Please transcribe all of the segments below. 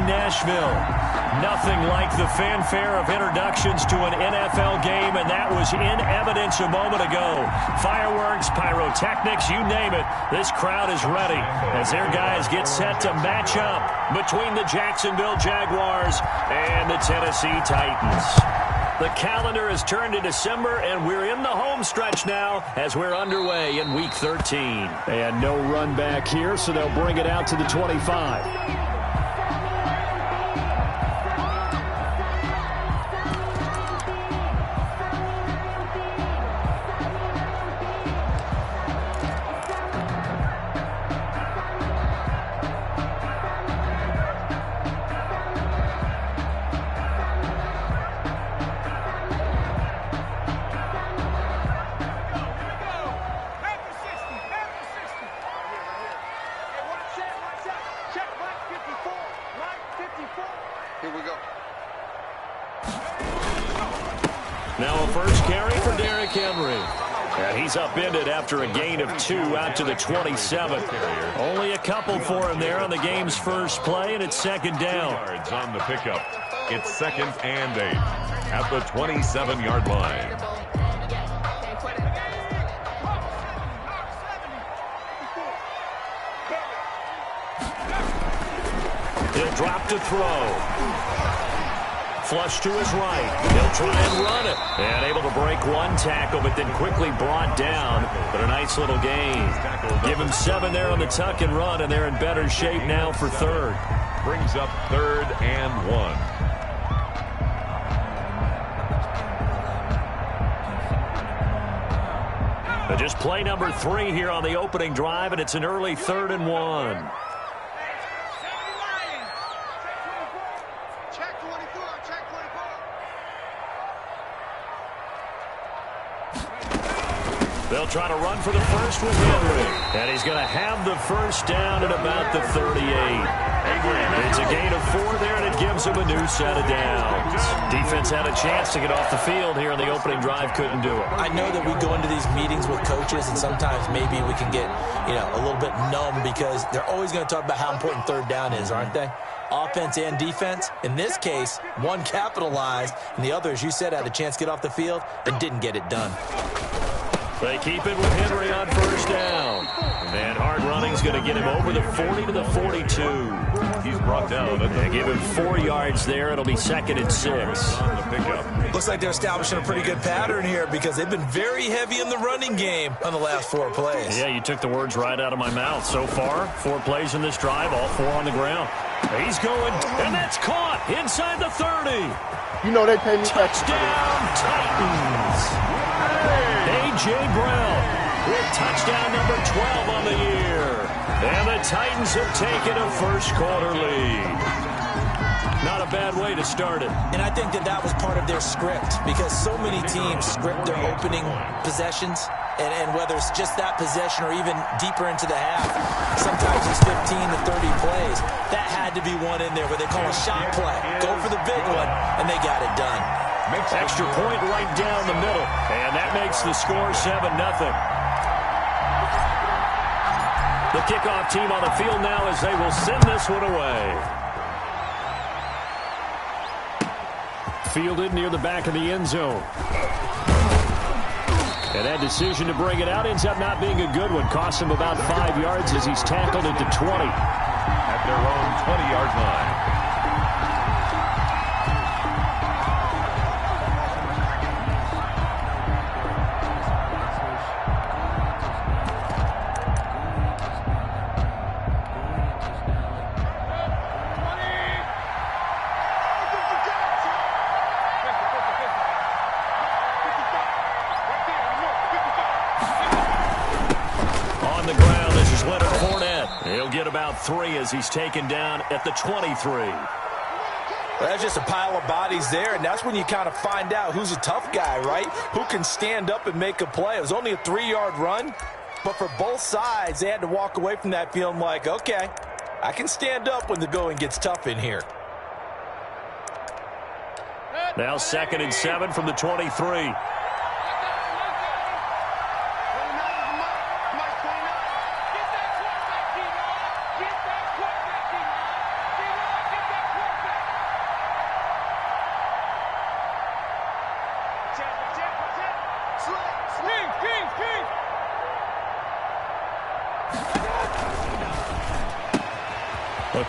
Nashville. Nothing like the fanfare of introductions to an NFL game, and that was in evidence a moment ago. Fireworks, pyrotechnics, you name it. This crowd is ready as their guys get set to match up between the Jacksonville Jaguars and the Tennessee Titans. The calendar has turned to December, and we're in the home stretch now as we're underway in Week 13. And no run back here, so they'll bring it out to the 25. Now a first carry for Derrick Henry. And he's upended after a gain of 2 out to the 27. Only a couple for him there on the game's first play, and it's second down. Yards on the pickup. It's 2nd and 8 at the 27-yard line. He'll drop to throw. Flush to his right. He'll try and run it. And able to break one tackle, but then quickly brought down. But a nice little gain. Give him 7 there on the tuck and run, and they're in better shape now for third. Brings up 3rd and 1. Just play number 3 here on the opening drive, and it's an early 3rd and 1. They'll try to run for the first with Henry. And he's going to have the first down at about the 38. It's a gain of 4 there, and it gives him a new set of downs. Defense had a chance to get off the field here in the opening drive, couldn't do it. I know that we go into these meetings with coaches, and sometimes maybe we can get, a little bit numb because they're always going to talk about how important third down is, aren't they? Offense and defense. In this case, one capitalized, and the other, as you said, had a chance to get off the field and didn't get it done. They keep it with Henry on first down. And hard running's going to get him over the 40 to the 42. He's brought down. They give him 4 yards there. It'll be 2nd and 6. On the pickup. Looks like they're establishing a pretty good pattern here because they've been very heavy in the running game on the last 4 plays. Yeah, you took the words right out of my mouth. So far, 4 plays in this drive, all 4 on the ground. He's going, and that's caught inside the 30. You know they pay me. Touchdown, Titans. A.J. Brown with touchdown number 12 on the year. And the Titans have taken a first-quarter lead. Not a bad way to start it. And I think that was part of their script because so many teams script their opening possessions. And whether it's just that possession or even deeper into the half, sometimes it's 15 to 30 plays. That had to be one in there where they call a shot play. Go for the big one, and they got it done. Extra point right down the middle. And that makes the score 7-0. The kickoff team on the field now as they will send this one away. Fielded near the back of the end zone. And that decision to bring it out ends up not being a good one. Costs him about 5 yards as he's tackled at the 20. At their own 20-yard line. About 3 as he's taken down at the 23. Well, that's just a pile of bodies there, and that's when you kind of find out who's a tough guy, right? Who can stand up and make a play. It was only a 3-yard run, but for both sides, they had to walk away from that feeling like, okay, I can stand up when the going gets tough in here. Now 2nd and 7 from the 23.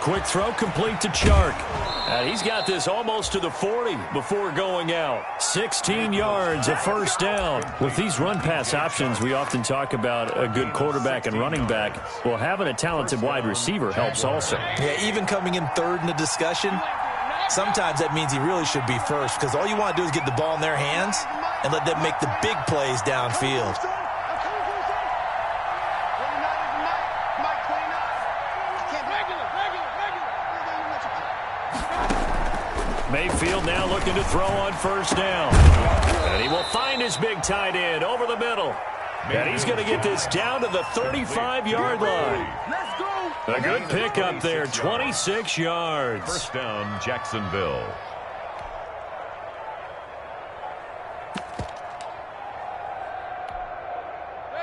quick throw complete to Chark. And he's got this almost to the 40 before going out. 16 yards, a first down. With these run-pass options, we often talk about a good quarterback and running back. Well, having a talented wide receiver helps also. Yeah, even coming in third in the discussion, sometimes that means he really should be first because all you want to do is get the ball in their hands and let them make the big plays downfield. Mayfield now looking to throw on first down. And he will find his big tight end over the middle. And he's going to get this down to the 35-yard line. A good pickup there, 26 yards. First down, Jacksonville.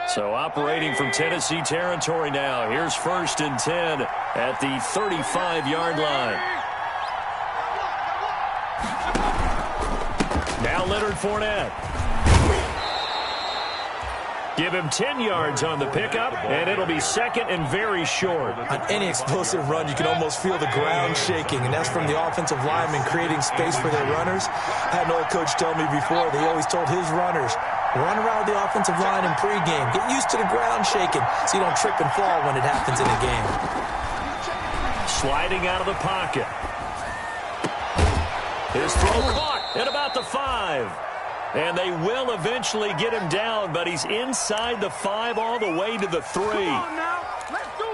So operating from Tennessee territory now. Here's 1st and 10 at the 35-yard line. Now Leonard Fournette. Give him 10 yards on the pickup, and it'll be 2nd and very short. On any explosive run, you can almost feel the ground shaking, and that's from the offensive linemen creating space for their runners. I had an old coach tell me before, they always told his runners, run around the offensive line in pregame. Get used to the ground shaking so you don't trip and fall when it happens in a game. Sliding out of the pocket. His throw caught at about the 5. And they will eventually get him down, but he's inside the 5 all the way to the 3.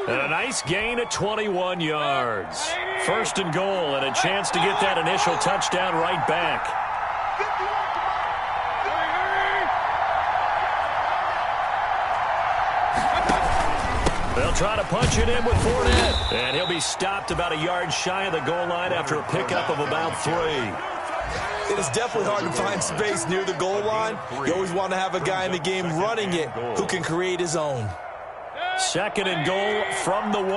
And a nice gain at 21 yards. 1st and goal, and a chance to get that initial touchdown right back. They'll try to punch it in with Fournette. And he'll be stopped about a yard shy of the goal line after a pickup of about 3. It is definitely hard to find space near the goal line. You always want to have a guy in the game running it who can create his own. 2nd and goal from the 1.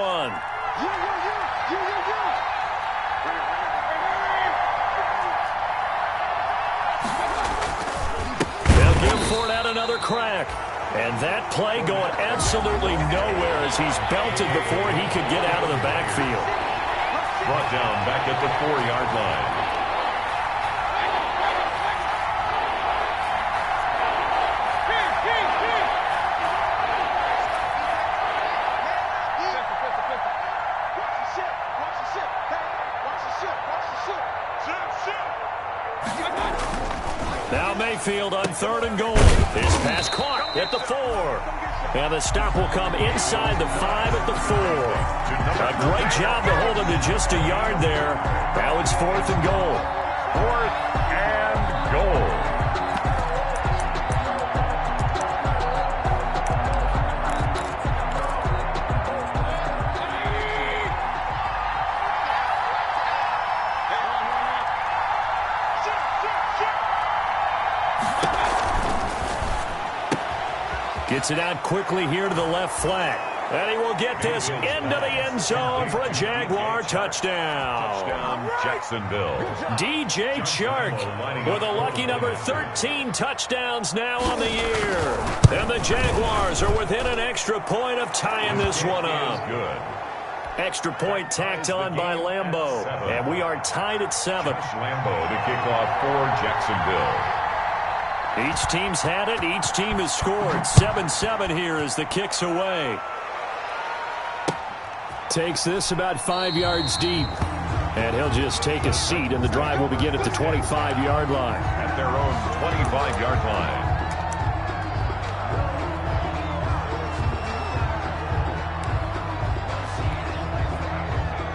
They'll give Fournette another crack. And that play going absolutely nowhere as he's belted before he could get out of the backfield. Brought down back at the 4-yard line. Now Mayfield on 3rd and goal. His pass caught at the 4. And the stop will come inside the 5 at the 4. A great job to hold him to just a yard there. Now it's 4th and goal. 4th and goal. Gets it out quickly here to the left flat. And he will get this into the end zone for a Jaguar touchdown. Touchdown, Jacksonville. DJ Chark with a lucky number 13 touchdowns now on the year. And the Jaguars are within an extra point of tying this one up. Good. Extra point tacked on by Lambeau. And we are tied at 7. Lambeau to kick off for Jacksonville. Each team's had it. Each team has scored. 7-7 here as the kick's away. Takes this about 5 yards deep. And he'll just take a seat, and the drive will begin at the 25-yard line. At their own 25-yard line.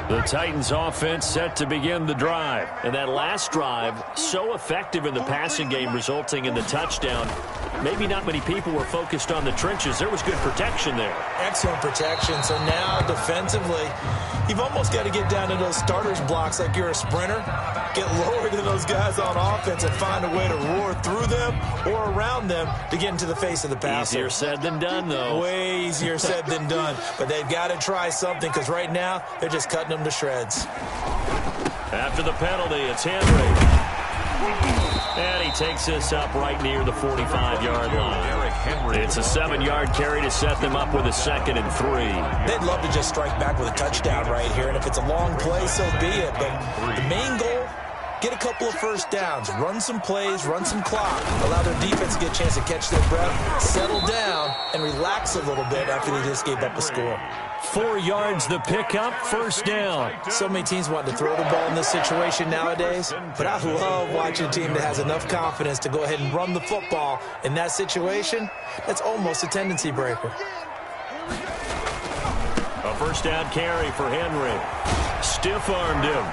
The Titans offense set to begin the drive. And that last drive, so effective in the passing game, resulting in the touchdown. Maybe not many people were focused on the trenches. There was good protection there. Excellent protection. So now defensively, you've almost got to get down to those starters blocks like you're a sprinter. Get lower than those guys on offense and find a way to roar through them or around them to get into the face of the passer. Easier said than done, though. Way easier said than done. But they've got to try something because right now they're just cutting them to shreds. After the penalty, it's Henry. And he takes this up right near the 45-yard line. It's a 7-yard carry to set them up with a 2nd and 3. They'd love to just strike back with a touchdown right here, and if it's a long play, so be it. But the main goal, get a couple of first downs, run some plays, run some clock, allow their defense to get a chance to catch their breath, settle down, and relax a little bit after they just gave up a score. 4 yards the pickup, 1st down. So many teams want to throw the ball in this situation nowadays, but I love watching a team that has enough confidence to go ahead and run the football in that situation. That's almost a tendency breaker. A 1st down carry for Henry. Stiff-armed him.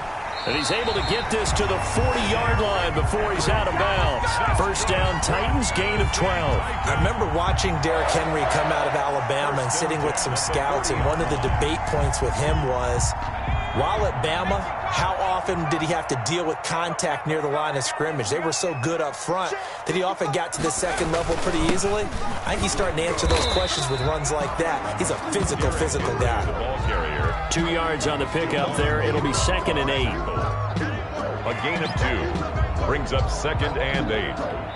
And he's able to get this to the 40-yard line before he's out of bounds. 1st down, Titans, gain of 12. I remember watching Derrick Henry come out of Alabama and sitting with some scouts, and one of the debate points with him was, while at Bama, how often did he have to deal with contact near the line of scrimmage? They were so good up front that he often got to the 2nd level pretty easily. I think he's starting to answer those questions with runs like that. He's a physical guy. 2 yards on the pickup there. It'll be 2nd and 8. A gain of 2 brings up 2nd and 8.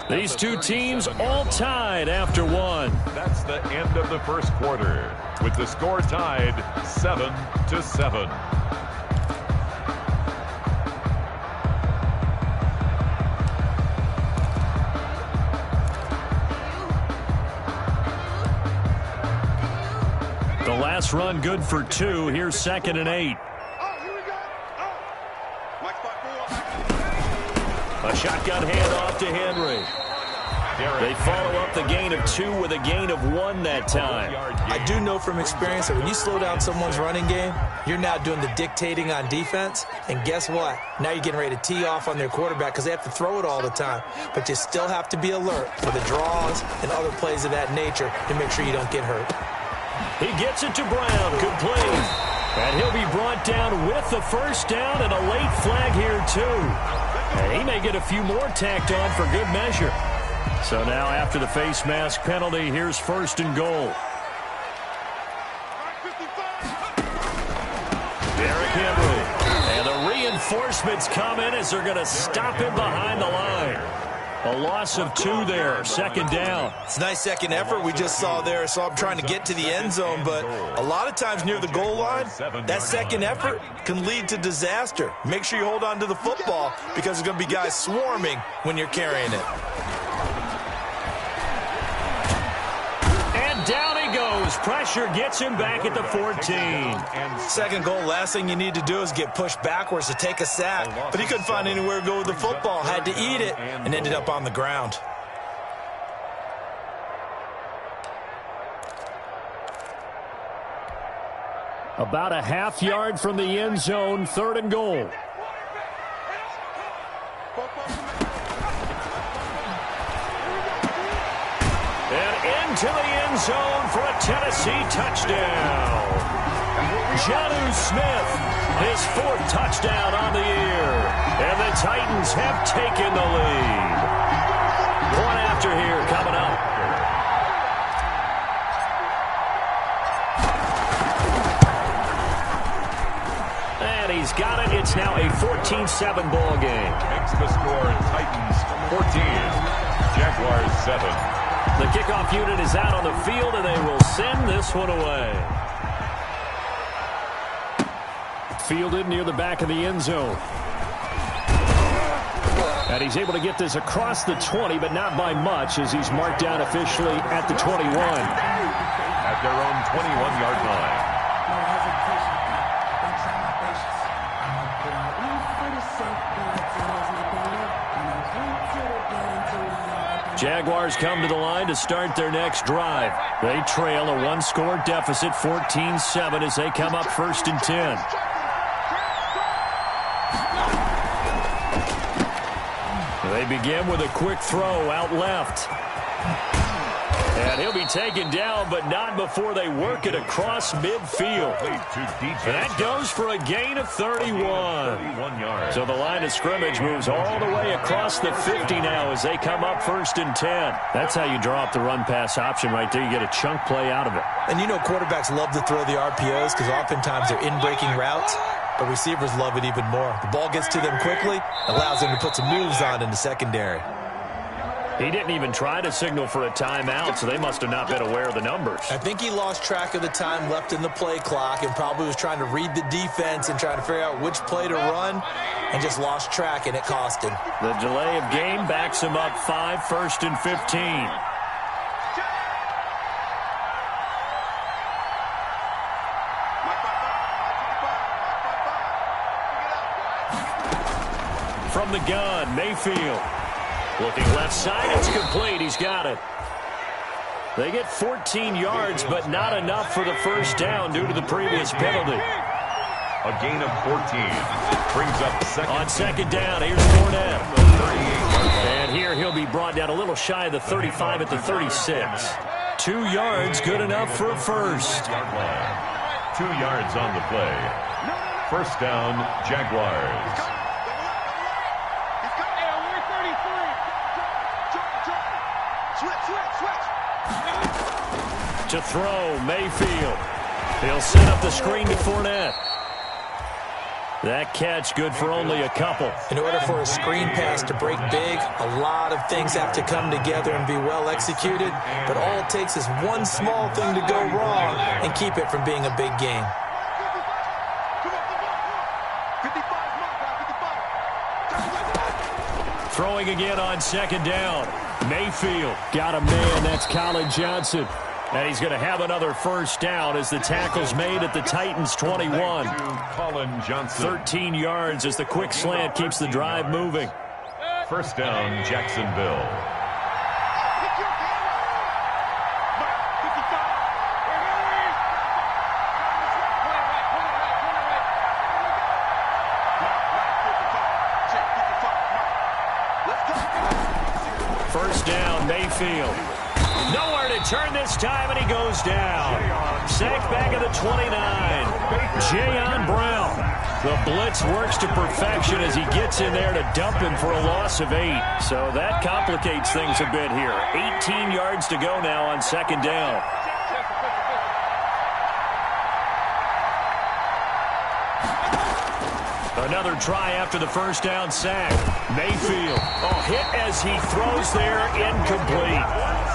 These two teams all tied after 1. That's the end of the 1st quarter, with the score tied 7-7. The last run good for 2. Here's 2nd and 8. A shotgun handoff to Henry. They follow up the gain of 2 with a gain of 1 that time. I do know from experience that when you slow down someone's running game, you're now doing the dictating on defense. And guess what? Now you're getting ready to tee off on their quarterback because they have to throw it all the time. But you still have to be alert for the draws and other plays of that nature to make sure you don't get hurt. He gets it to Brown. Complete. And he'll be brought down with the 1st down and a late flag here, too. And he may get a few more tacked on for good measure. So now after the face mask penalty, here's 1st and goal. Derrick Henry. And the reinforcements come in as they're going to stop him behind the line. A loss of 2 there, 2nd down. It's a nice second effort we just saw there, so I'm trying to get to the end zone, but a lot of times near the goal line, that second effort can lead to disaster. Make sure you hold on to the football because there's going to be guys swarming when you're carrying it. And down he goes. Pressure gets him back at the 14. Second goal, last thing you need to do is get pushed backwards to take a sack. But he couldn't find anywhere to go with the football, had to eat it, and ended up on the ground. About a half yard from the end zone, 3rd and goal. And into the end zone for a Tennessee touchdown. Jonnu Smith, his 4th touchdown on the year. And the Titans have taken the lead. One after here coming up. And he's got it. It's now a 14-7 ball game. Makes the score Titans 14, Jaguars 7. The kickoff unit is out on the field, and they will send this one away. Fielded near the back of the end zone. And he's able to get this across the 20, but not by much, as he's marked down officially at the 21. At their own 21-yard line. Jaguars come to the line to start their next drive. They trail a 1-score deficit, 14-7, as they come up 1st and 10. They begin with a quick throw out left. And he'll be taken down, but not before they work it across midfield. And that goes for a gain of 31. So the line of scrimmage moves all the way across the 50 now as they come up 1st and 10. That's how you draw up the run-pass option right there. You get a chunk play out of it. And you know quarterbacks love to throw the RPOs because oftentimes they're in-breaking routes. but receivers love it even more. The ball gets to them quickly, allows them to put some moves on in the secondary. He didn't even try to signal for a timeout, so they must have not been aware of the numbers. I think he lost track of the time left in the play clock and probably was trying to read the defense and trying to figure out which play to run and just lost track, and it cost him. The delay of game backs him up 5, 1st and 15. From the gun, Mayfield. Looking left side, it's complete. He's got it. They get 14 yards, but not enough for the first down due to the previous penalty. A gain of 14. Brings up second. On second down, here's Fournette. And here he'll be brought down a little shy of the 35 at the 36. 2 yards, good enough for a first. 2 yards on the play. First down, Jaguars. To throw, Mayfield. He'll set up the screen to Fournette. That catch good for only a couple. In order for a screen pass to break big, a lot of things have to come together and be well executed. But all it takes is one small thing to go wrong and keep it from being a big game. Throwing again on second down. Mayfield got a man. That's Colin Johnson. And he's going to have another first down as the tackle's made at the Titans' 21. Colin Johnson. 13 yards as the quick slant keeps the drive moving. First down, Jacksonville. First down, Mayfield. Nowhere to turn this time, and he goes down. Sacked back at the 29. Jayon Brown. The blitz works to perfection as he gets in there to dump him for a loss of 8. So that complicates things a bit here. 18 yards to go now on second down. Another try after the first down sack. Mayfield. Oh, hit as he throws there, incomplete.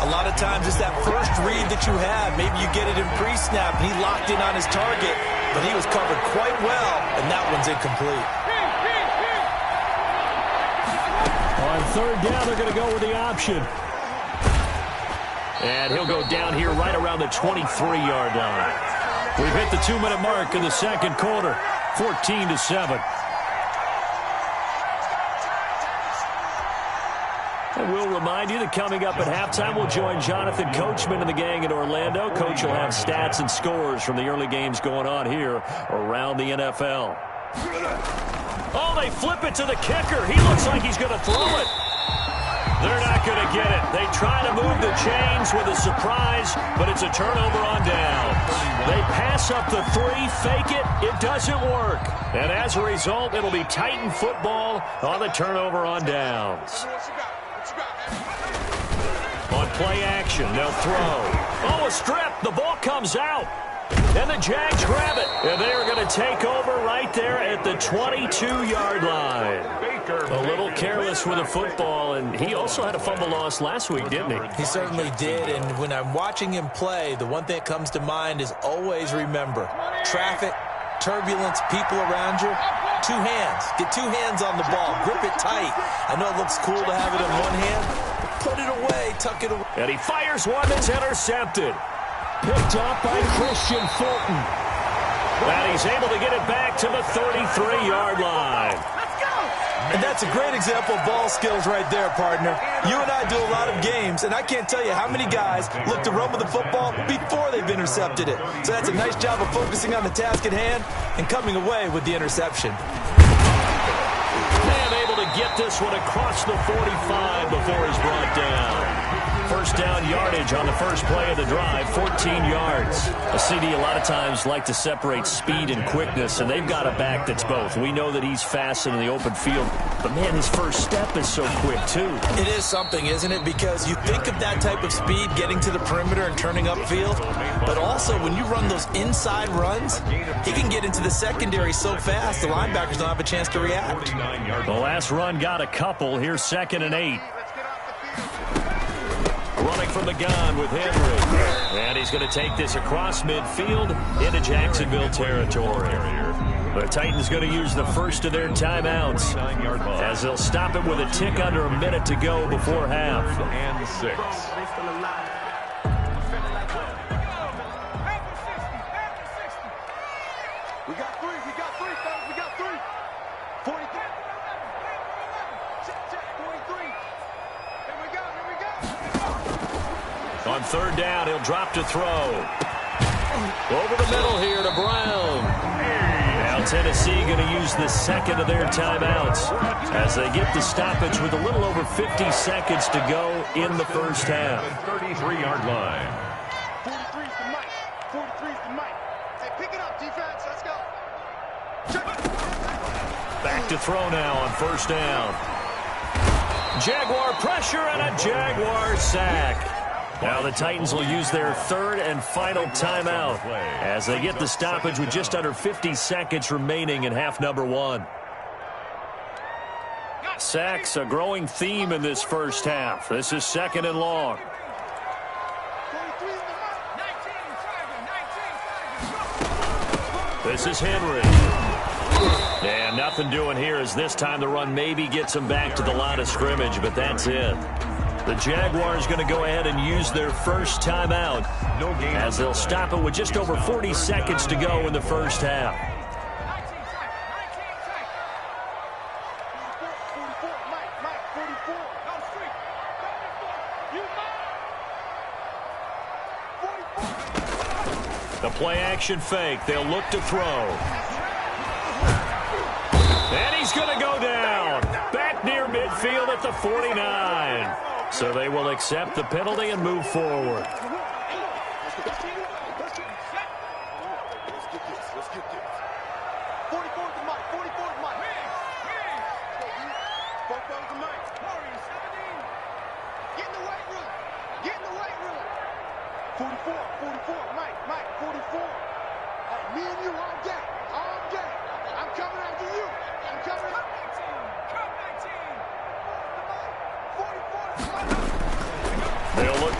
A lot of times it's that first read that you have. Maybe you get it in pre-snap, and he locked in on his target, but he was covered quite well, and that one's incomplete. On third down, they're going to go with the option. And he'll go down here right around the 23-yard line. We've hit the 2-minute mark in the second quarter. 14-7. And we'll remind you that coming up at halftime, we'll join Jonathan Coachman and the gang in Orlando. Coach will have stats and scores from the early games going on here around the NFL. Oh, they flip it to the kicker. He looks like he's going to throw it. They're not going to get it. They try to move the chains with a surprise, but it's a turnover on downs. They pass up the 3, fake it. It doesn't work. And as a result, it'll be Titan football on the turnover on downs. On play action, they'll throw. Oh, a strip. The ball comes out. And the Jags grab it. And they are going to take over right there at the 22-yard line. A little careless with the football, and he also had a fumble loss last week, didn't he? He certainly did, and when I'm watching him play, the one thing that comes to mind is always remember, traffic, turbulence, people around you, 2 hands. Get 2 hands on the ball. Grip it tight. I know it looks cool to have it in one hand, but put it away, tuck it away. And he fires one that's intercepted. Picked up by Christian Fulton. And he's able to get it back to the 33-yard line. And that's a great example of ball skills right there, partner. You and I do a lot of games, and I can't tell you how many guys look to run with the football before they've intercepted it. So that's a nice job of focusing on the task at hand and coming away with the interception. And able to get this one across the 45 before he's brought down. first down yardage on the first play of the drive, 14 yards. A CD a lot of times like to separate speed and quickness, and they've got a back that's both. We know that he's fast in the open field, but, man, his first step is so quick, too. It is something, isn't it? Because you think of that type of speed getting to the perimeter and turning upfield, but also when you run those inside runs, he can get into the secondary so fast the linebackers don't have a chance to react. The last run got a couple. Here's 2nd and 8. Running from the gun with Henry. And he's going to take this across midfield into Jacksonville territory. The Titans going to use the first of their timeouts as they'll stop it with a tick under a minute to go before half. And 6. We got three, fellas, we got 3. 43. Check, 43. Here we go. On 3rd down, he'll drop to throw. Over the middle here to Brown. Now Tennessee going to use the second of their timeouts as they get the stoppage with a little over 50 seconds to go in the first half. 33-yard line. 43's the mic. 43's the mic. Hey, pick it up, defense. Let's go. Check it. Back to throw now on 1st down. Jaguar pressure and a Jaguar sack. Now the Titans will use their 3rd and final timeout as they get the stoppage with just under 50 seconds remaining in half number 1. Sacks, a growing theme in this first half. This is 2nd and long. This is Henry. And nothing doing here as this time the run maybe gets him back to the line of scrimmage, but that's it. The Jaguars going to go ahead and use their first timeout as they'll stop it with just over 40 seconds to go in the first half. 44. The play-action fake. They'll look to throw. And he's going to go down. Back near midfield at the 49. So they will accept the penalty and move forward.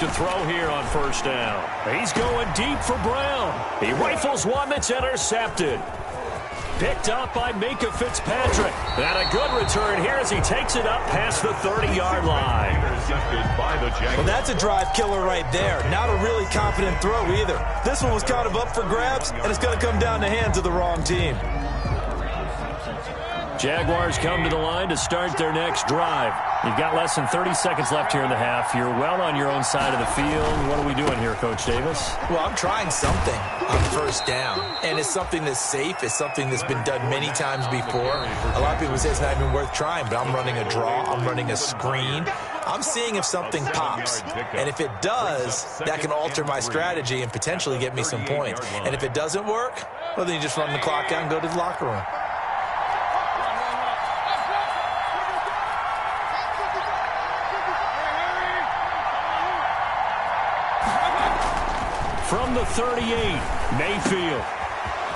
To throw here on 1st down. He's going deep for Brown. He rifles one that's intercepted. Picked up by Minka Fitzpatrick. And a good return here as he takes it up past the 30-yard line. Well, that's a drive killer right there. Not a really confident throw either. This one was kind of up for grabs, and it's going to come down the hands of the wrong team. Jaguars come to the line to start their next drive. You've got less than 30 seconds left here in the half. You're well on your own side of the field. What are we doing here, Coach Davis? Well, I'm trying something on 1st down, and it's something that's safe. It's something that's been done many times before. A lot of people say it's not even worth trying, but I'm running a draw. I'm running a screen. I'm seeing if something pops, and if it does, that can alter my strategy and potentially get me some points. And if it doesn't work, well, then you just run the clock out and go to the locker room. From the 38, Mayfield.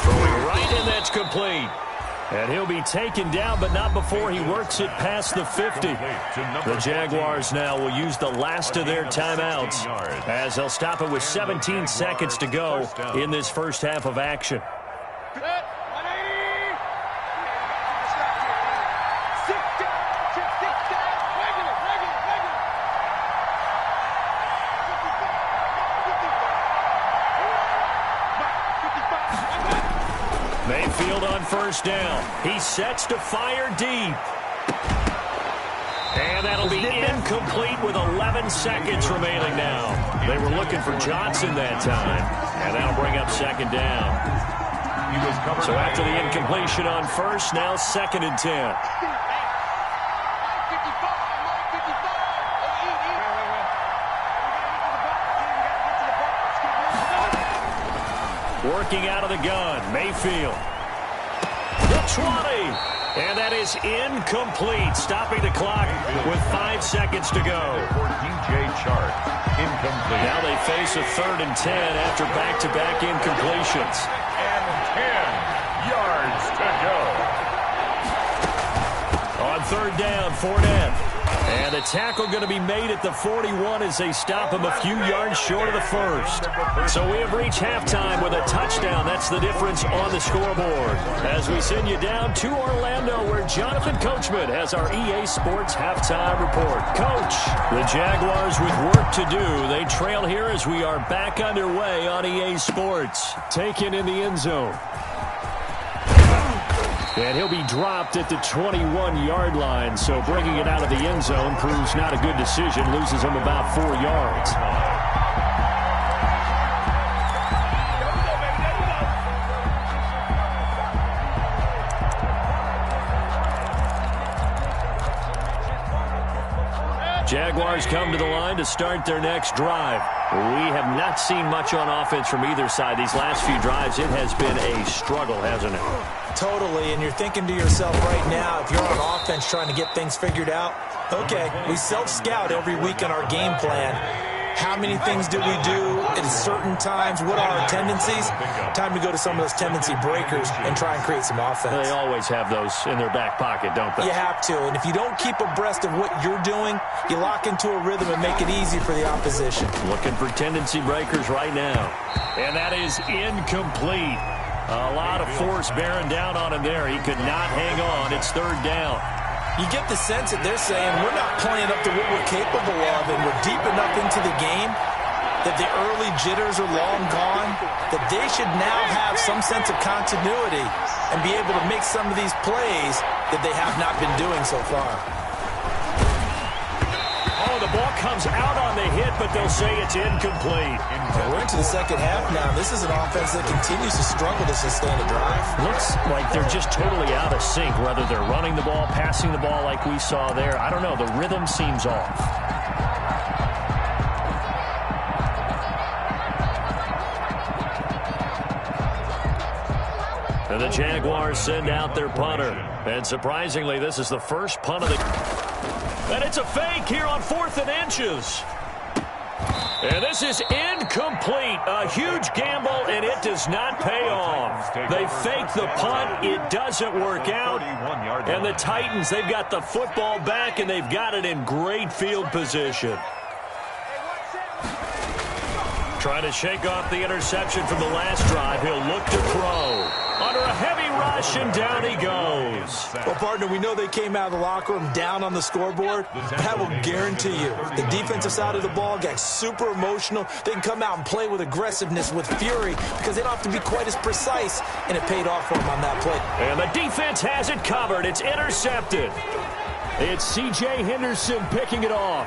Throwing right, and that's complete. And he'll be taken down, but not before he works it past the 50. The Jaguars now will use the last of their timeouts as they'll stop it with 17 seconds to go in this first half of action. Mayfield on 1st down. He sets to fire deep. And that'll be incomplete with 11 seconds remaining now. They were looking for Johnson that time. And that'll bring up 2nd down. So after the incompletion on 1st, now 2nd and 10. Working out of the gun, Mayfield. The 20. And that is incomplete, stopping the clock with 5 seconds to go. For DJ Chark, incomplete. Now they face a 3rd and 10 after back-to-back incompletions. And 10 yards to go. On 3rd down, Fournette. And a tackle going to be made at the 41 as they stop him a few yards short of the first. So we have reached halftime with a touchdown. That's the difference on the scoreboard. As we send you down to Orlando, where Jonathan Coachman has our EA Sports halftime report. Coach, the Jaguars with work to do. They trail here as we are back underway on EA Sports. Taken in the end zone. And he'll be dropped at the 21-yard line, so bringing it out of the end zone proves not a good decision, loses him about 4 yards. Jaguars come to the line to start their next drive. We have not seen much on offense from either side. These last few drives, it has been a struggle, hasn't it? Totally, and you're thinking to yourself right now, if you're on offense trying to get things figured out, okay, we self-scout every week on our game plan. How many things do we do at certain times? What are our tendencies? Time to go to some of those tendency breakers and try and create some offense. They always have those in their back pocket, don't they? You have to, and if you don't keep abreast of what you're doing, you lock into a rhythm and make it easy for the opposition. Looking for tendency breakers right now. And that is incomplete. A lot of force bearing down on him there. He could not hang on. It's 3rd down. You get the sense that they're saying we're not playing up to what we're capable of, and we're deep enough into the game that the early jitters are long gone, that they should now have some sense of continuity and be able to make some of these plays that they have not been doing so far. Oh, the ball comes out on the hit, but they'll say it's incomplete. We're into the second half now. This is an offense that continues to struggle to sustain a drive. Looks like they're just totally out of sync, whether they're running the ball, passing the ball like we saw there. I don't know. The rhythm seems off. And the Jaguars send out their punter. And surprisingly, this is the first punt of the... And it's a fake here on 4th and inches. And this is incomplete. A huge gamble, and it does not pay off. They fake the punt. It doesn't work out. And the Titans, they've got the football back, and they've got it in great field position. Trying to shake off the interception from the last drive. He'll look to throw. Under a heavy rush, and down he goes. Well, partner, we know they came out of the locker room down on the scoreboard. That will guarantee you the defensive side of the ball got super emotional. They can come out and play with aggressiveness, with fury, because they don't have to be quite as precise, and it paid off for them on that play. And the defense has it covered. It's intercepted. It's C.J. Henderson picking it off.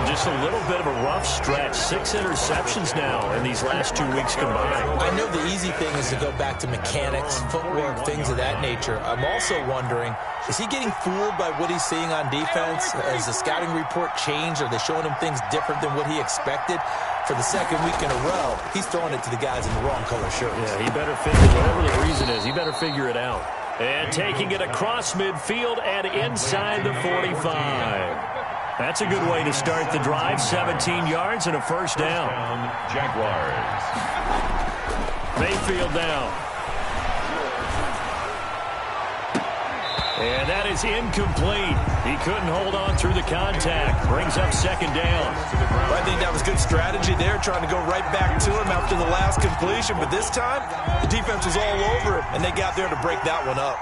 Just a little bit of a rough stretch. 6 interceptions now in these last 2 weeks combined. I know the easy thing is to go back to mechanics, footwork, things of that nature. I'm also wondering, is he getting fooled by what he's seeing on defense? Has the scouting report changed? Are they showing him things different than what he expected? For the second week in a row, he's throwing it to the guys in the wrong color shirts. Yeah, he better figure, whatever the reason is, he better figure it out. And taking it across midfield and inside the 45. That's a good way to start the drive. 17 yards and a first down. Jaguars. Mayfield down. And that is incomplete. He couldn't hold on through the contact. Brings up 2nd down. Well, I think that was good strategy there, trying to go right back to him after the last completion. But this time, the defense was all over it, and they got there to break that one up.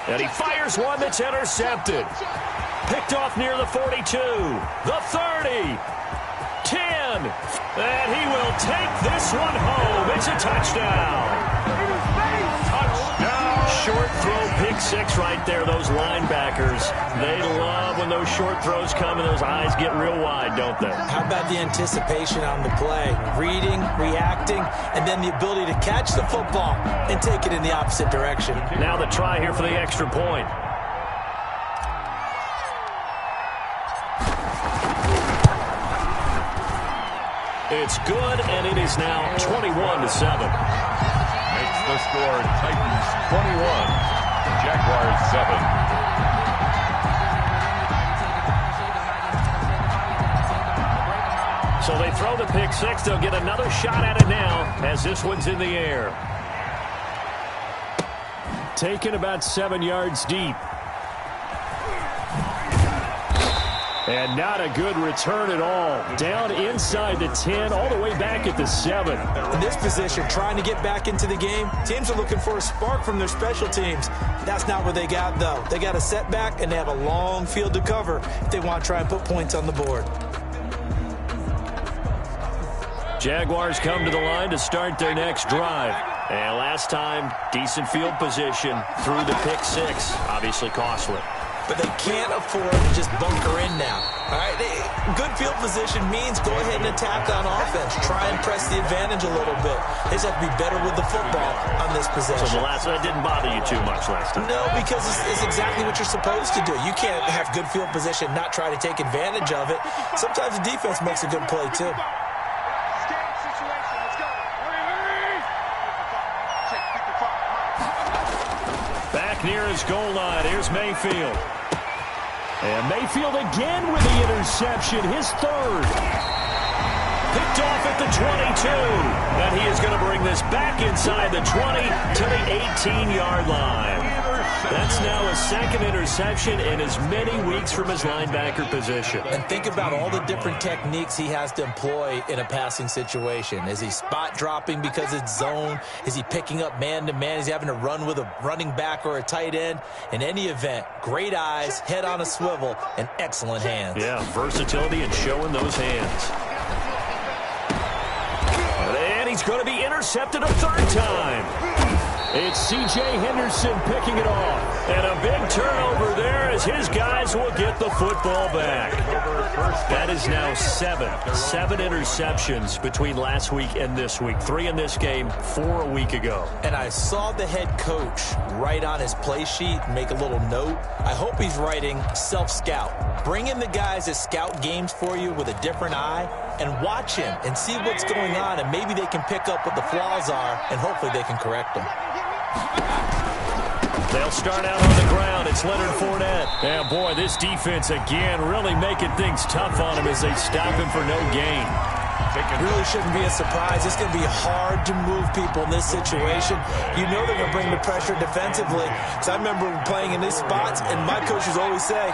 And he fires one that's intercepted. Picked off near the 42. The 30. 10. And he will take this one home. It's a touchdown. Touchdown. Short throw, pick 6 right there. Those linebackers, they love when those short throws come and those eyes get real wide, don't they? How about the anticipation on the play? Reading, reacting, and then the ability to catch the football and take it in the opposite direction. Now the try here for the extra point. It's good, and it is now 21-7. Makes the score Titans 21, Jaguars 7. So they throw the pick six. They'll get another shot at it now as this one's in the air. Taken about 7 yards deep. And not a good return at all. Down inside the 10, all the way back at the 7. In this position, trying to get back into the game, teams are looking for a spark from their special teams. That's not what they got, though. They got a setback, and they have a long field to cover if they want to try and put points on the board. Jaguars come to the line to start their next drive. And last time, decent field position through the pick six. Obviously costly. But they can't afford to just bunker in now. All right, good field position means go ahead and attack on offense. Try and press the advantage a little bit. They just have to be better with the football on this possession. So that didn't bother you too much last time? No, because it's exactly what you're supposed to do. You can't have good field position, not try to take advantage of it. Sometimes the defense makes a good play, too. Back near his goal line. Here's Mayfield. And Mayfield again with the interception. His third. Picked off at the 22. And he is going to bring this back inside the 20 to the 18-yard line. That's now a second interception in as many weeks from his linebacker position. And think about all the different techniques he has to employ in a passing situation. Is he spot dropping because it's zone? Is he picking up man-to-man? Is he having to run with a running back or a tight end? In any event, great eyes, head on a swivel, and excellent hands. Yeah, versatility and showing those hands. And he's going to be intercepted a third time. It's C.J. Henderson picking it off. And a big turnover there as his guys will get the football back. That is now seven interceptions between last week and this week. 3 in this game, 4 a week ago. And I saw the head coach write on his play sheet and make a little note. I hope he's writing self-scout. Bring in the guys that scout games for you with a different eye and watch him and see what's going on, and maybe they can pick up what the flaws are, and hopefully they can correct them. They'll start out on the ground. It's Leonard Fournette. And, boy, this defense, again, really making things tough on him as they stop him for no gain. It really shouldn't be a surprise. It's going to be hard to move people in this situation. You know they're going to bring the pressure defensively. Because I remember playing in these spots, and my coaches always say,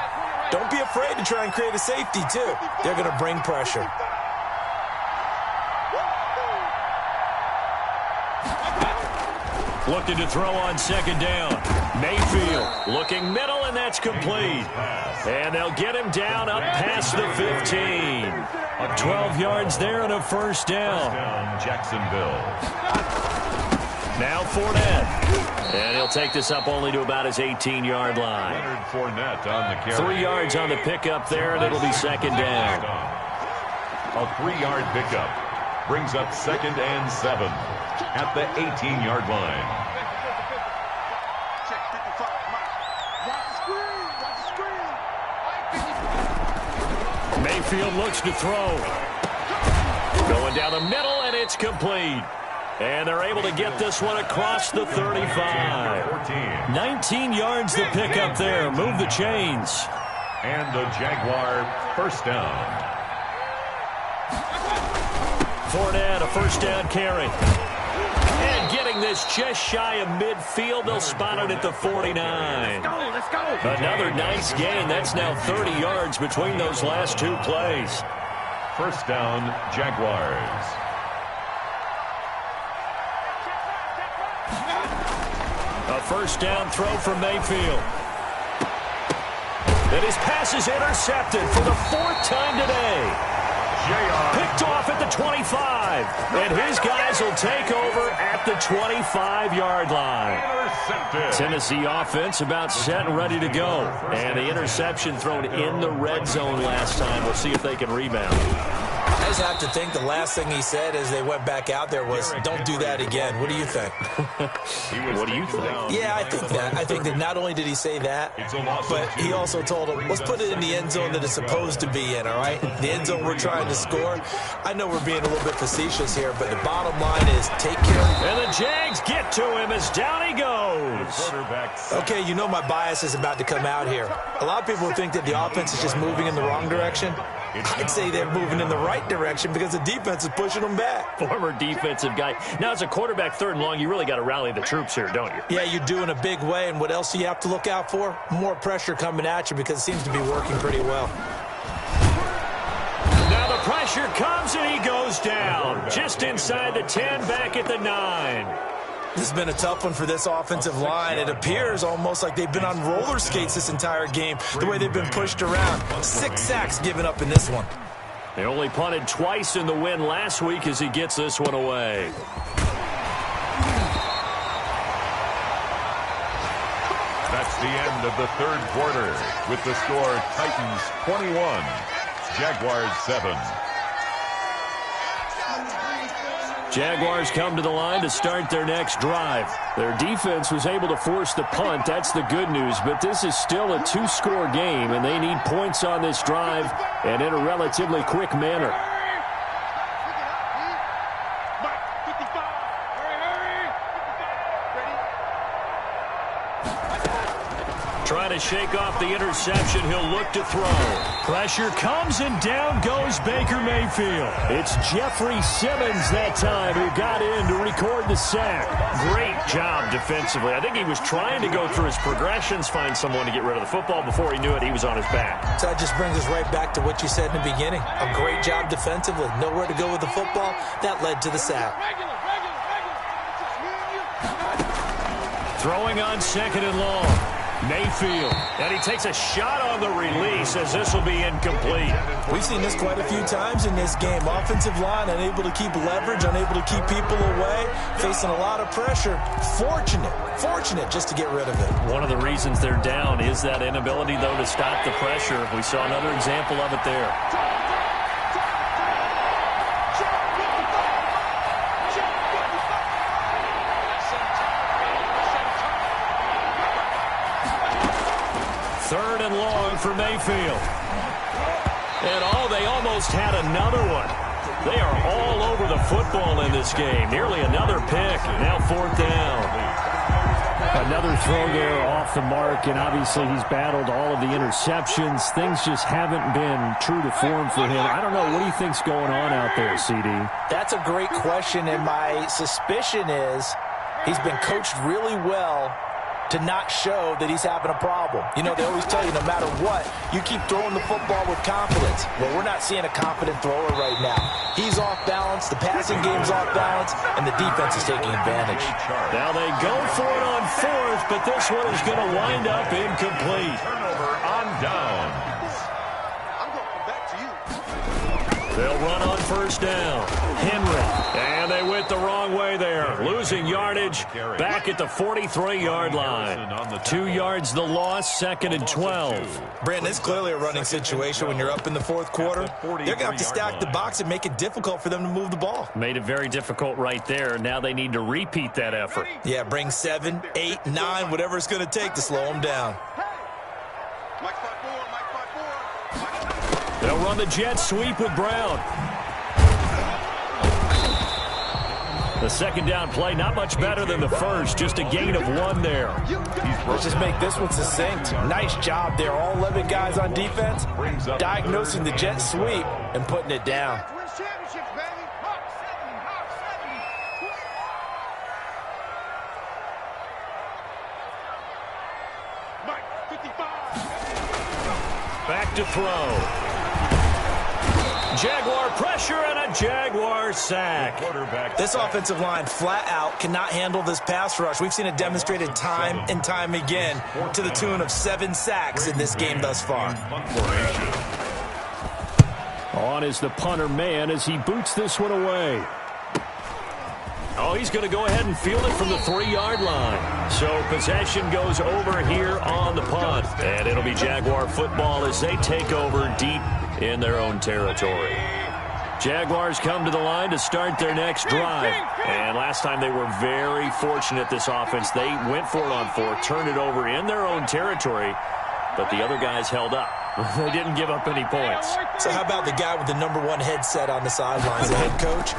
don't be afraid to try and create a safety, too. They're going to bring pressure. Looking to throw on second down. Mayfield looking middle, and that's complete. And they'll get him down up past the 15. 12 yards there and a first down. Jacksonville. Now Fournette. And he'll take this up only to about his 18-yard line. Leonard Fournette on the carry. 3 yards on the pickup there, and it'll be second down. A 3-yard pickup brings up 2nd and 7 at the 18-yard line. Mayfield looks to throw. Going down the middle, and it's complete. And they're able to get this one across the 35. 19 yards the pickup there. Move the chains. And the Jaguar first down. Fournette, a first down carry. And getting this just shy of midfield. They'll spot it at the 49. Let's go. Another nice gain. That's now 30 yards between those last 2 plays. First down, Jaguars. A first down throw from Mayfield. And his pass is intercepted for the 4th time today. Picked off at the 25. And his guys will take over at the 25-yard line. Tennessee offense about set and ready to go. And the interception thrown in the red zone last time. We'll see if they can rebound. As just have to think the last thing he said as they went back out there was, don't do that again. What do you think? What do you think? Yeah, I think that. I think that not only did he say that, but he also told him, let's put it in the end zone that it's supposed to be in, all right? The end zone we're trying to score. I know we're being a little bit facetious here, but the bottom line is take care. And the Jags get to him as down he goes. Okay, you know my bias is about to come out here. A lot of people think that the offense is just moving in the wrong direction. I'd say they're moving in the right direction because the defense is pushing them back. Former defensive guy. Now, as a quarterback, 3rd and long, you really got to rally the troops here, don't you? Yeah, you do in a big way. And what else do you have to look out for? More pressure coming at you because it seems to be working pretty well. Now the pressure comes and he goes down. Just inside the 10, back at the 9. This has been a tough one for this offensive line. It appears almost like they've been on roller skates this entire game, the way they've been pushed around. 6 sacks given up in this one. They only punted twice in the win last week as he gets this one away. That's the end of the 3rd quarter with the score Titans 21, Jaguars 7. Jaguars come to the line to start their next drive. Their defense was able to force the punt. That's the good news. But this is still a 2-score game, and they need points on this drive and in a relatively quick manner. Trying to shake off the interception. He'll look to throw. Pressure comes and down goes Baker Mayfield. It's Jeffrey Simmons that time who got in to record the sack. Great job defensively. I think he was trying to go through his progressions, find someone to get rid of the football. Before he knew it, he was on his back. So that just brings us right back to what you said in the beginning. A great job defensively. Nowhere to go with the football. That led to the sack. Throwing on 2nd and long. Mayfield, and he takes a shot on the release as this will be incomplete. We've seen this quite a few times in this game. Offensive line unable to keep leverage, unable to keep people away, facing a lot of pressure. Fortunate just to get rid of it. One of the reasons they're down is that inability, though, to stop the pressure. We saw another example of it there. For Mayfield. And they almost had another one. They are all over the football in this game. Nearly another pick. Now 4th down. Another throw there off the mark, and obviously he's battled all of the interceptions. Things just haven't been true to form for him. I don't know. What do you think's going on out there, CD? That's a great question, and my suspicion is he's been coached really well to not show that he's having a problem. You know, they always tell you no matter what, you keep throwing the football with confidence. Well, we're not seeing a confident thrower right now. He's off balance, the passing game's off balance, and the defense is taking advantage. Now they go for it on 4th, but this one is going to wind up incomplete. Turnover on downs. I'm going to come back to you. They'll run on 1st down. Henry. And they went the wrong way there. Losing yardage back at the 43-yard line. 2 yards the loss, 2nd and 12. Brandon, it's clearly a running situation when you're up in the 4th quarter. They're going to have to stack the box and make it difficult for them to move the ball. Made it very difficult right there. Now they need to repeat that effort. Yeah, bring 7, 8, 9, whatever it's going to take to slow them down. Mike 5-4. They'll run the jet sweep with Brown. The 2nd down play, not much better than the first, just a gain of 1 there. Let's just make this one succinct. Nice job there. All 11 guys on defense diagnosing the jet sweep and putting it down. Win championships, baby. Hawk 7, Hawk 7. Mike 55. Back to throw. Jaguar pressure and a Jaguar sack. This offensive line flat out cannot handle this pass rush. We've seen it demonstrated time and time again to the tune of 7 sacks in this game thus far. On is the punter man as he boots this one away. Oh, he's going to go ahead and field it from the 3-yard line. So possession goes over here on the punt. And it'll be Jaguar football as they take over deep in their own territory. Jaguars come to the line to start their next drive. And last time they were very fortunate, this offense. They went for it on 4, turned it over in their own territory, but the other guys held up. They didn't give up any points. So how about the guy with the #1 headset on the sidelines, the head coach?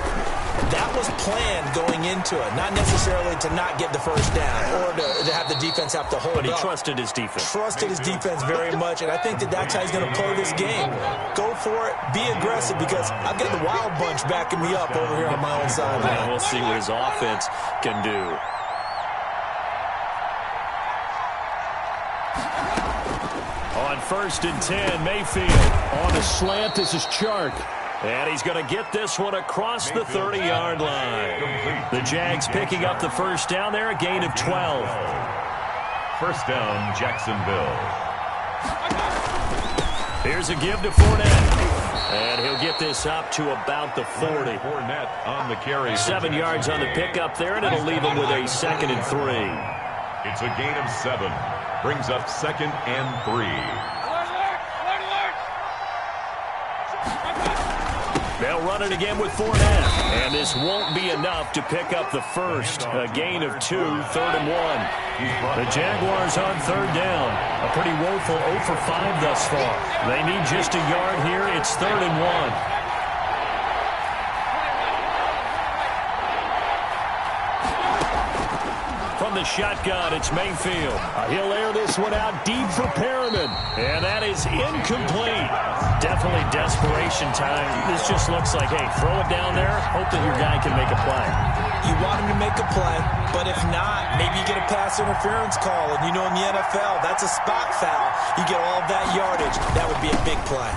That was planned going into it, not necessarily to not get the first down or to have the defense have to hold up. But he trusted his defense. Trusted his defense very much, and I think that's how he's going to play this game. Go for it, be aggressive, because I've got the wild bunch backing me up over here on my own sideline. And we'll see what his offense can do. On 1st and 10, Mayfield on the slant. This is Chark. And he's going to get this one across the 30-yard line. The Jags picking up the first down there, a gain of 12. First down, Jacksonville. Here's a give to Fournette. And he'll get this up to about the 40. Fournette on the carry. 7 yards on the pickup there, and it'll leave him with a 2nd and 3. It's a gain of 7. Brings up 2nd and 3. They'll run it again with Fournette. And this won't be enough to pick up the first. A gain of 2, 3rd and 1. The Jaguars on 3rd down. A pretty woeful 0 for 5 thus far. They need just a yard here. It's 3rd and 1. From the shotgun, it's Mayfield. He'll air this one out deep for Perriman. And that is incomplete. Definitely desperation time. This just looks like, hey, throw it down there, hope that your guy can make a play. You want him to make a play, but if not, maybe you get a pass interference call. And you know in the NFL, that's a spot foul. You get all of that yardage. That would be a big play.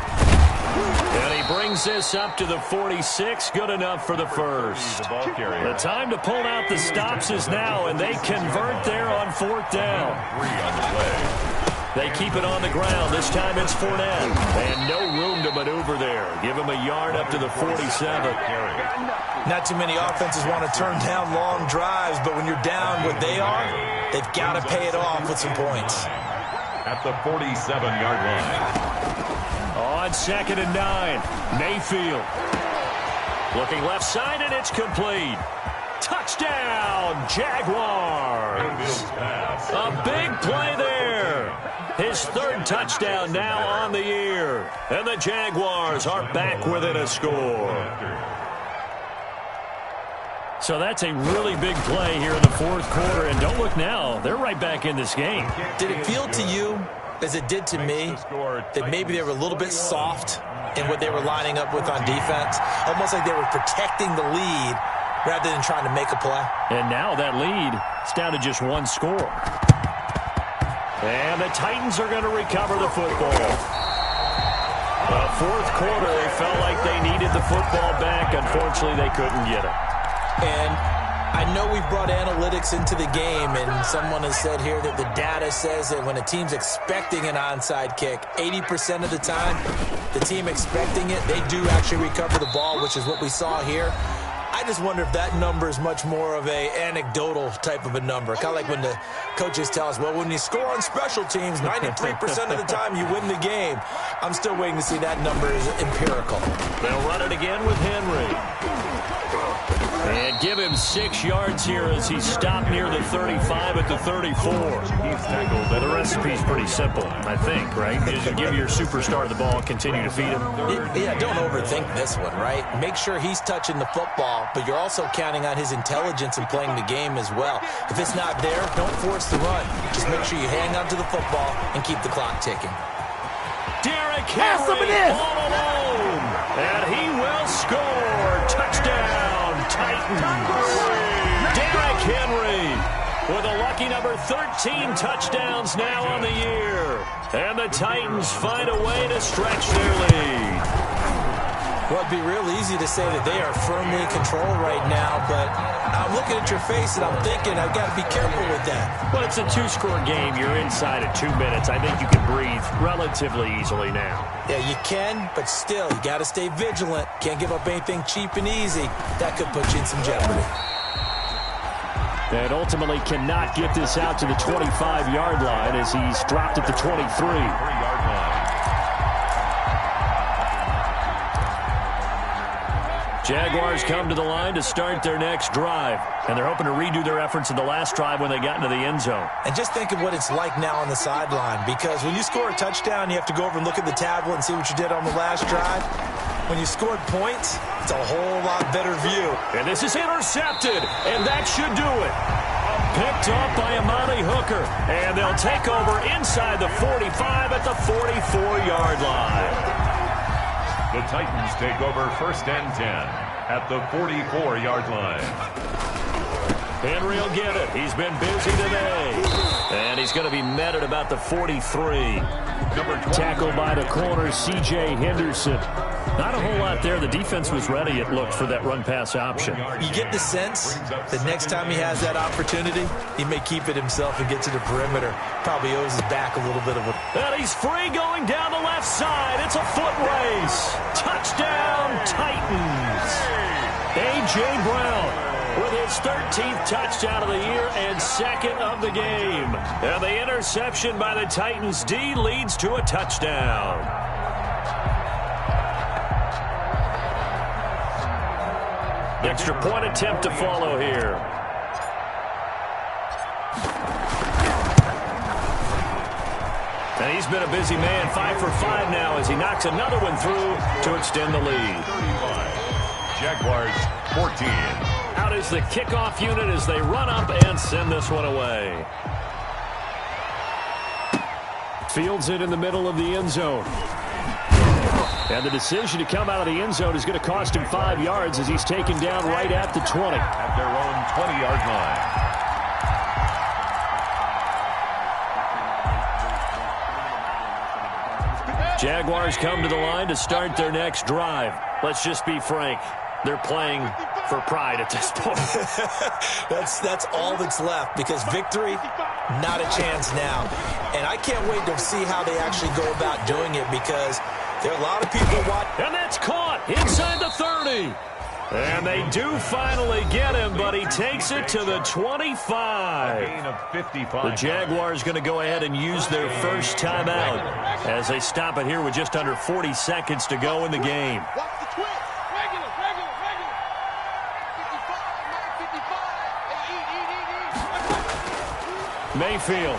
And he brings this up to the 46. Good enough for the first. The time to pull out the stops is now, and they convert there on 4th down. 3 on the play. They keep it on the ground. This time it's Fournette. And no room to maneuver there. Give him a yard up to the 47. Not too many offenses want to turn down long drives, but when you're down what they are, they've got to pay it off with some points. At the 47-yard line. On 2nd and 9, Mayfield. Looking left side, and it's complete. Touchdown, Jaguars. A big play there. His 3rd touchdown now on the year. And the Jaguars are back within a score. So that's a really big play here in the 4th quarter. And don't look now, they're right back in this game. Did it feel to you, as it did to me, that maybe they were a little bit soft in what they were lining up with on defense? Almost like they were protecting the lead rather than trying to make a play. And now that lead is down to just 1 score. And the Titans are going to recover the football. The 4th quarter, they felt like they needed the football back. Unfortunately, they couldn't get it. And I know we've brought analytics into the game, and someone has said here that the data says that when a team's expecting an onside kick, 80% of the time, the team expecting it, they do actually recover the ball, which is what we saw here. I just wonder if that number is much more of a anecdotal type of a number. Kind of like when the coaches tell us, well, when you score on special teams, 93% of the time you win the game. I'm still waiting to see that number is empirical. They'll run it again with Henry. And give him 6 yards here as he's stopped near the 35 at the 34. He's tackled. The recipe's pretty simple, I think, right? Just give your superstar the ball, continue to feed him. Yeah, don't overthink this one, right? Make sure he's touching the football, but you're also counting on his intelligence and playing the game as well. If it's not there, don't force the run. Just make sure you hang on to the football and keep the clock ticking. Derrick Henry all alone, and he will score. Touchdown, Titans. Derrick Henry with a lucky number 13 touchdowns now on the year. And the Titans find a way to stretch their lead. Well, it'd be real easy to say that they are firmly in control right now, but I'm looking at your face and I'm thinking I've got to be careful with that. Well, it's a 2-score game. You're inside of 2 minutes. I think you can breathe relatively easily now. Yeah, you can, but still, you got to stay vigilant. Can't give up anything cheap and easy. That could put you in some jeopardy. And ultimately cannot get this out to the 25-yard line as he's dropped at the 23. 3-yard line. Jaguars come to the line to start their next drive. And they're hoping to redo their efforts in the last drive when they got into the end zone. And just think of what it's like now on the sideline, because when you score a touchdown, you have to go over and look at the tablet and see what you did on the last drive. When you scored points, it's a whole lot better view. And this is intercepted, and that should do it. Picked up by Amani Hooker, and they'll take over inside the 45 at the 44-yard line. The Titans take over 1st and 10 at the 44-yard line. Henry will get it. He's been busy today. And he's going to be met at about the 43. Tackled by the corner, C.J. Henderson. Not a whole lot there. The defense was ready, it looked, for that run-pass option. You get the sense that next time he has that opportunity, he may keep it himself and get to the perimeter. Probably owes his back a little bit of a... And he's free going down the left side. It's a foot race. Touchdown, Titans. A.J. Brown with his 13th touchdown of the year and 2nd of the game. And the interception by the Titans D leads to a touchdown. Extra point attempt to follow here. And he's been a busy man, 5 for 5 now as he knocks another one through to extend the lead. 35. Jaguars 14. Out is the kickoff unit as they run up and send this one away. Fields it in the middle of the end zone. And the decision to come out of the end zone is going to cost him 5 yards as he's taken down right at the 20. At their own 20-yard line. Jaguars come to the line to start their next drive. Let's just be frank. They're playing for pride at this point. That's all that's left, because victory, not a chance now. And I can't wait to see how they actually go about doing it, because there are a lot of people watching. And that's caught inside the 30. And they do finally get him, but he takes it to the 25. A gain of 55. The Jaguars going to go ahead and use their first timeout as they stop it here with just under 40 seconds to go in the game. Watch the twist. Regular. 55, 55. Mayfield.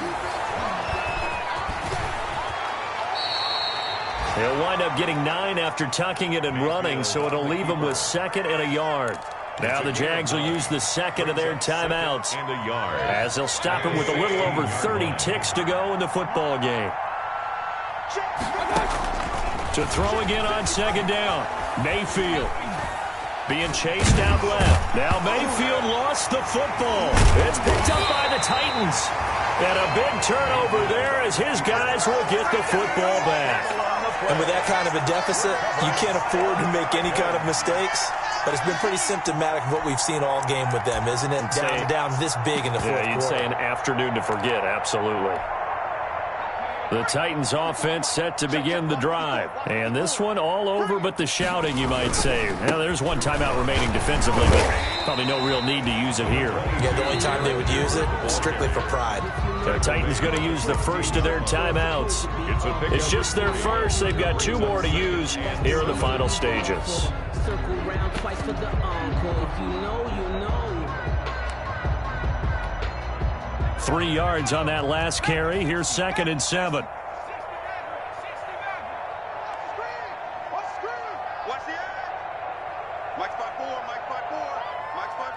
He'll wind up getting 9 after tucking it and running, so it'll leave him with 2nd and a yard. Now the Jags will use the 2nd of their timeouts And a yard. as they'll stop him with a little over 30 ticks to go in the football game. To throw again on 2nd down. Mayfield being chased out left. Now Mayfield lost the football. It's picked up by the Titans. And a big turnover there as his guys will get the football back. And with that kind of a deficit, you can't afford to make any kind of mistakes. But it's been pretty symptomatic of what we've seen all game with them, isn't it? Down this big in the fourth quarter. You'd say an afternoon to forget, absolutely. The Titans offense set to begin the drive. And this one all over but the shouting, you might say. Now, there's one timeout remaining defensively, but probably no real need to use it here. Yeah, the only time they would use it was strictly for pride. The Titans going to use the first of their timeouts. It's just their first. They've got 2 more to use here in the final stages. Circle round twice for the encore. If you know, you know. 3 yards on that last carry. Here's 2nd and 7. Watch the screen. Watch the edge. Mike's by 4. Mike's by 4. Mike's by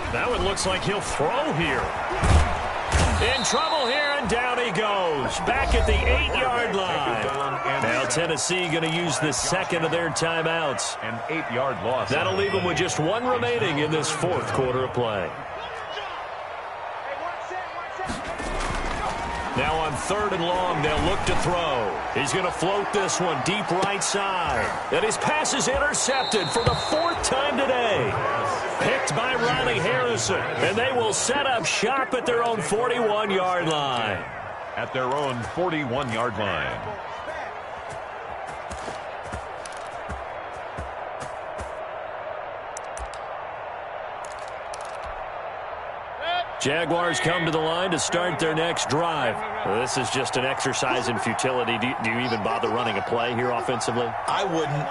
4. That one looks like he'll throw here. In trouble here, and down he goes. Back at the 8-yard line. Now Tennessee going to use the 2nd of their timeouts. An 8-yard loss. That'll leave them with just 1 remaining in this 4th quarter of play. Now on 3rd and long, they'll look to throw. He's going to float this one deep right side. And his pass is intercepted for the 4th time today. Picked by Riley Harrison. And they will set up shop at their own 41-yard line. At their own 41-yard line. Jaguars come to the line to start their next drive. Well, this is just an exercise in futility. Do you even bother running a play here offensively? I wouldn't,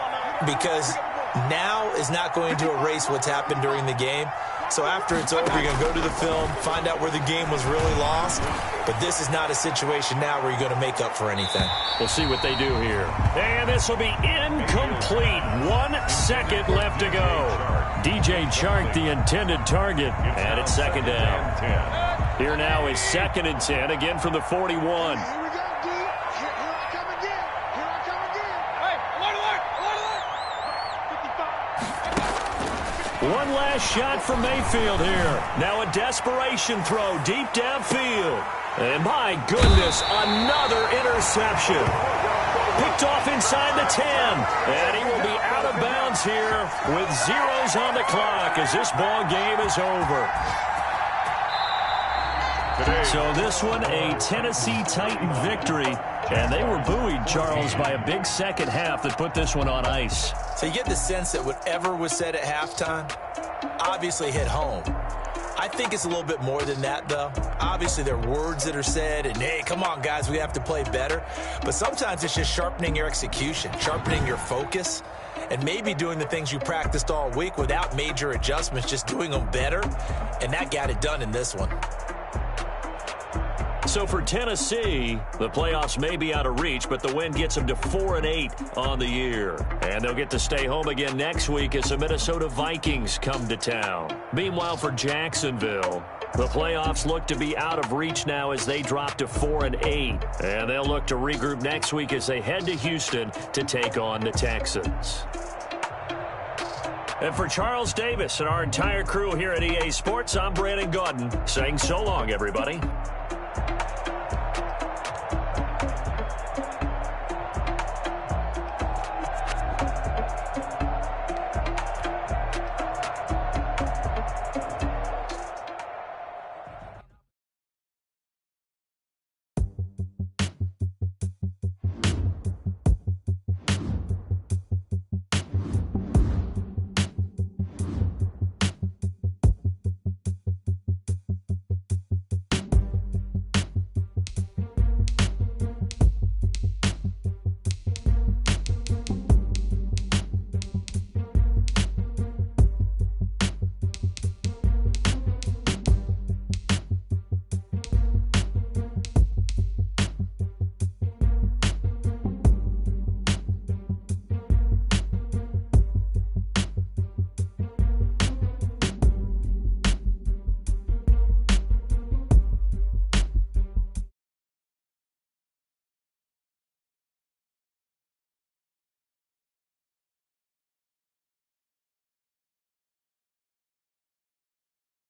because now is not going to erase what's happened during the game. So after it's over, you're going to go to the film, find out where the game was really lost. But this is not a situation now where you're going to make up for anything. We'll see what they do here. And this will be incomplete. 1 second left to go. DJ Chark, the intended target, and it's second down. Here now is 2nd and 10, again from the 41. One last shot from Mayfield here. Now a desperation throw deep downfield. And my goodness, another interception. Picked off inside the 10. And he will be out of bounds here with zeros on the clock as this ball game is over. So this one, a Tennessee Titan victory. And they were buoyed, Charles, by a big second half that put this one on ice. So you get the sense that whatever was said at halftime obviously hit home. I think it's a little bit more than that, though. Obviously, there are words that are said, and, hey, come on, guys, we have to play better. But sometimes it's just sharpening your execution, sharpening your focus, and maybe doing the things you practiced all week without major adjustments, just doing them better. And that got it done in this one. So for Tennessee, the playoffs may be out of reach, but the win gets them to 4-8 on the year. And they'll get to stay home again next week as the Minnesota Vikings come to town. Meanwhile, for Jacksonville, the playoffs look to be out of reach now as they drop to 4-8. And they'll look to regroup next week as they head to Houston to take on the Texans. And for Charles Davis and our entire crew here at EA Sports, I'm Brandon Gaudin saying so long, everybody.